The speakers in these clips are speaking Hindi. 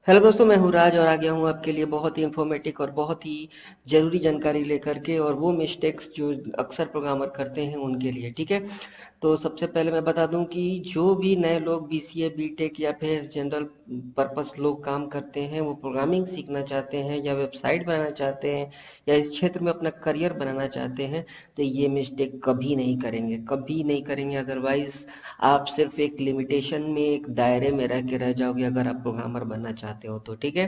हेलो दोस्तों, मैं हूँ राज और आ गया हूँ आपके लिए बहुत ही इन्फॉर्मेटिव और बहुत ही ज़रूरी जानकारी लेकर के, और वो मिस्टेक्स जो अक्सर प्रोग्रामर करते हैं उनके लिए। ठीक है, तो सबसे पहले मैं बता दूं कि जो भी नए लोग बीसीए बीटेक या फिर जनरल पर्पस लोग काम करते हैं, वो प्रोग्रामिंग सीखना चाहते हैं या वेबसाइट बनाना चाहते हैं या इस क्षेत्र में अपना करियर बनाना चाहते हैं, तो ये मिस्टेक कभी नहीं करेंगे, कभी नहीं करेंगे। अदरवाइज आप सिर्फ एक लिमिटेशन में, एक दायरे में रह के रह जाओगे अगर आप प्रोग्रामर बनना चाहते हो तो। ठीक है,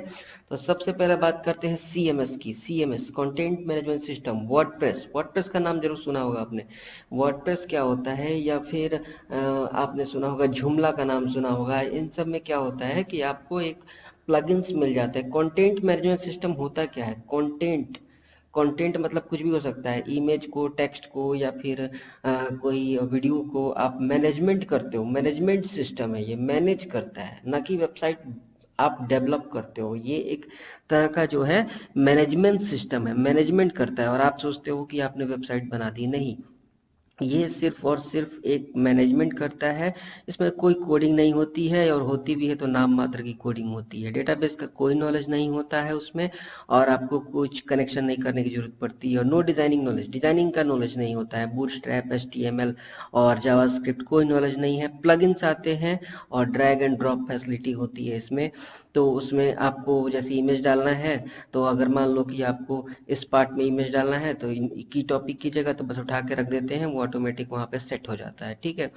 तो सबसे पहले बात करते हैं सीएमएस की। CMS content management system, WordPress. WordPress का नाम जरूर सुना होगा आपने। वर्डप्रेस क्या होता है, या फिर आपने सुना होगा झुमला का नाम सुना होगा। इन सब में क्या होता है कि आपको एक प्लगइन्स मिल जाते हैं। कंटेंट मैनेजमेंट सिस्टम होता क्या है? कंटेंट, कंटेंट मतलब कुछ भी हो सकता है, इमेज को, टेक्स्ट को, या फिर कोई वीडियो को आप मैनेजमेंट करते हो। मैनेजमेंट सिस्टम है, ये मैनेज करता है, ना कि वेबसाइट आप डेवलप करते हो। ये एक तरह का जो है मैनेजमेंट सिस्टम है, मैनेजमेंट करता है। और आप सोचते हो कि आपने वेबसाइट बना दी, नहीं, ये सिर्फ और सिर्फ एक मैनेजमेंट करता है। इसमें कोई कोडिंग नहीं होती है, और होती भी है तो नाम मात्र की कोडिंग होती है। डेटाबेस का कोई नॉलेज नहीं होता है उसमें, और आपको कुछ कनेक्शन नहीं करने की जरूरत पड़ती है। और नो डिजाइनिंग नॉलेज, डिजाइनिंग का नॉलेज नहीं होता है। बूटस्ट्रैप, एचटीएमएल और जावास्क्रिप्ट कोई नॉलेज नहीं है। प्लगइन्स आते हैं और ड्रैग एंड ड्रॉप फैसिलिटी होती है इसमें। तो उसमें आपको जैसे इमेज डालना है, तो अगर मान लो कि आपको इस पार्ट में इमेज डालना है, तो की टॉपिक की जगह तो बस उठा के रख देते हैं, वो ऑटोमेटिक वहाँ पे सेट हो जाता है। ठीक है,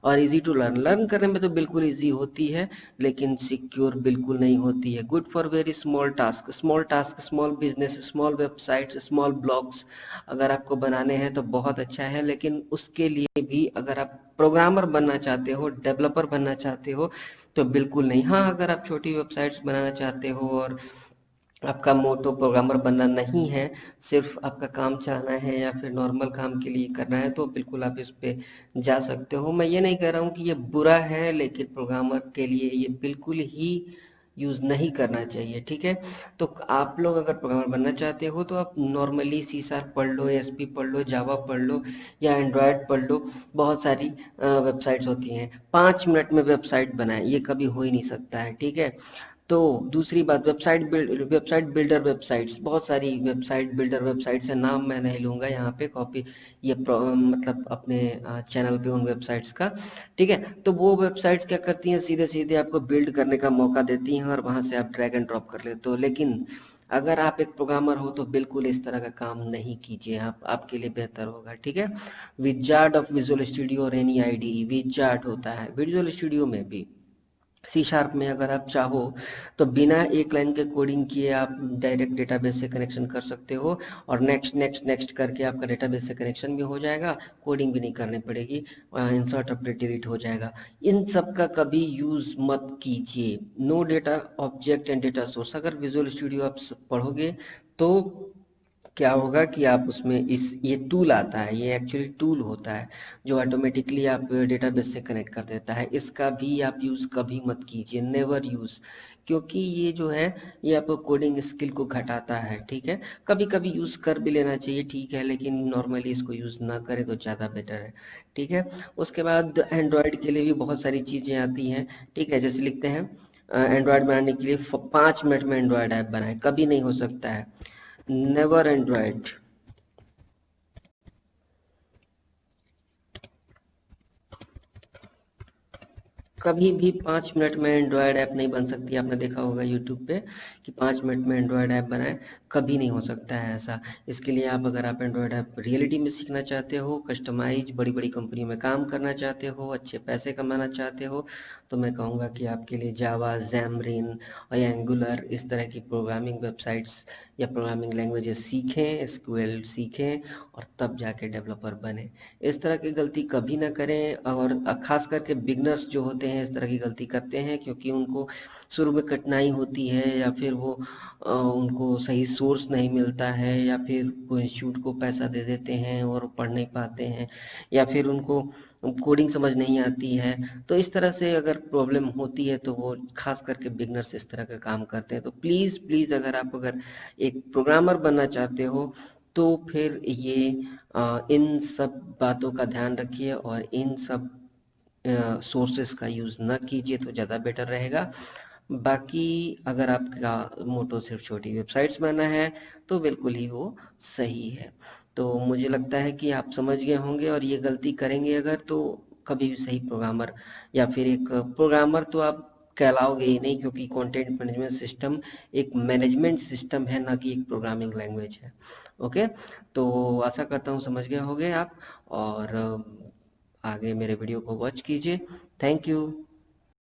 और इजी टू लर्न, लर्न करने में तो बिल्कुल इजी होती है, लेकिन सिक्योर बिल्कुल नहीं होती है। Good for very small task, small task, small business, small websites, small blogs अगर आपको बनाने हैं तो बहुत अच्छा है। लेकिन उसके लिए भी अगर आप प्रोग्रामर बनना चाहते हो, डेवलपर बनना चाहते हो, तो बिल्कुल नहीं। हाँ, अगर आप छोटी वेबसाइट्स बनाना चाहते हो और आपका मोटो प्रोग्रामर बनना नहीं है, सिर्फ आपका काम चलाना है या फिर नॉर्मल काम के लिए करना है, तो बिल्कुल आप इस पे जा सकते हो। मैं ये नहीं कह रहा हूँ कि ये बुरा है, लेकिन प्रोग्रामर के लिए ये बिल्कुल ही यूज नहीं करना चाहिए। ठीक है, तो आप लोग अगर प्रोग्रामर बनना चाहते हो तो आप नॉर्मली सी शार्प पढ़ लो, एसपी पढ़ लो, जावा पढ़ लो, या एंड्रॉयड पढ़ लो। बहुत सारी वेबसाइट्स होती हैं। 5 मिनट में वेबसाइट बनाए, ये कभी हो ही नहीं सकता है। ठीक है, तो दूसरी बात, वेबसाइट बिल्डर वेबसाइट्स, बहुत सारी वेबसाइट बिल्डर वेबसाइट्स है, नाम मैं नहीं लूंगा यहाँ पे कॉपी, ये मतलब अपने चैनल पे उन वेबसाइट्स का। ठीक है, तो वो वेबसाइट्स क्या करती हैं, सीधे सीधे आपको बिल्ड करने का मौका देती हैं, और वहां से आप ड्रैग एंड ड्रॉप कर लेते हो। लेकिन अगर आप एक प्रोग्रामर हो तो बिल्कुल इस तरह का काम नहीं कीजिए, आप आपके लिए बेहतर होगा। ठीक है, विजार्ड ऑफ विजुअल स्टूडियो और एनी आईडी, विजार्ड होता है विजुअल स्टूडियो में भी। सी शार्प में अगर आप चाहो तो बिना एक लाइन के कोडिंग किए आप डायरेक्ट डेटाबेस से कनेक्शन कर सकते हो, और नेक्स्ट नेक्स्ट नेक्स्ट करके आपका डेटाबेस से कनेक्शन भी हो जाएगा, कोडिंग भी नहीं करनी पड़ेगी, इंसर्ट अपडेट डिलीट हो जाएगा। इन सब का कभी यूज मत कीजिए। No data object and data source, अगर विजुअल स्टूडियो आप पढ़ोगे तो क्या होगा कि आप उसमें इस ये टूल आता है, ये एक्चुअली टूल होता है जो ऑटोमेटिकली आप डेटाबेस से कनेक्ट कर देता है। इसका भी आप यूज कभी मत कीजिए, नेवर यूज, क्योंकि ये जो है ये आपको कोडिंग स्किल को घटाता है। ठीक है, कभी कभी यूज कर भी लेना चाहिए, ठीक है, लेकिन नॉर्मली इसको यूज ना करें तो ज़्यादा बेटर है। ठीक है, उसके बाद एंड्रॉयड के लिए भी बहुत सारी चीज़ें आती हैं। ठीक है, जैसे लिखते हैं एंड्रॉयड बनाने के लिए 5 मिनट में एंड्रॉयड ऐप बनाए, कभी नहीं हो सकता है, नेवर एंड्रॉयड। कभी भी 5 मिनट में एंड्रॉयड ऐप नहीं बन सकती। आपने देखा होगा यूट्यूब पे कि 5 मिनट में एंड्रॉयड ऐप बनाए, कभी नहीं हो सकता है ऐसा। इसके लिए आप, अगर आप एंड्रॉयड ऐप रियलिटी में सीखना चाहते हो, कस्टमाइज बड़ी बड़ी कंपनी में काम करना चाहते हो, अच्छे पैसे कमाना चाहते हो, तो मैं कहूँगा कि आपके लिए जावा, जैमरिन और एंगुलर इस तरह की प्रोग्रामिंग वेबसाइट्स या प्रोग्रामिंग लैंग्वेजेस सीखें, एसक्यूएल सीखें, और तब जाके डेवलपर बने। इस तरह की गलती कभी ना करें, और खास करके बिगनर्स जो होते हैं इस तरह की गलती करते हैं, क्योंकि उनको शुरू में कठिनाई होती है, या फिर वो उनको सही सोर्स नहीं मिलता है, या फिर कोई इंस्टीट्यूट को पैसा दे देते हैं और पढ़ नहीं पाते हैं, या फिर उनको कोडिंग समझ नहीं आती है। तो इस तरह से अगर प्रॉब्लम होती है तो वो खास करके बिगनर्स इस तरह का काम करते हैं। तो प्लीज़ प्लीज़, अगर आप अगर एक प्रोग्रामर बनना चाहते हो तो फिर ये इन सब बातों का ध्यान रखिए, और इन सब सोर्सेस का यूज़ ना कीजिए तो ज़्यादा बेटर रहेगा। बाकी अगर आपका मोटो सिर्फ छोटी वेबसाइट्स बनाना है तो बिल्कुल ही वो सही है। तो मुझे लगता है कि आप समझ गए होंगे, और ये गलती करेंगे अगर तो कभी भी सही प्रोग्रामर या फिर एक प्रोग्रामर तो आप कहलाओगे ही नहीं, क्योंकि कंटेंट मैनेजमेंट सिस्टम एक मैनेजमेंट सिस्टम है, ना कि एक प्रोग्रामिंग लैंग्वेज है। ओके, तो आशा करता हूँ समझ गए होंगे आप, और आगे मेरे वीडियो को वॉच कीजिए। Thank you.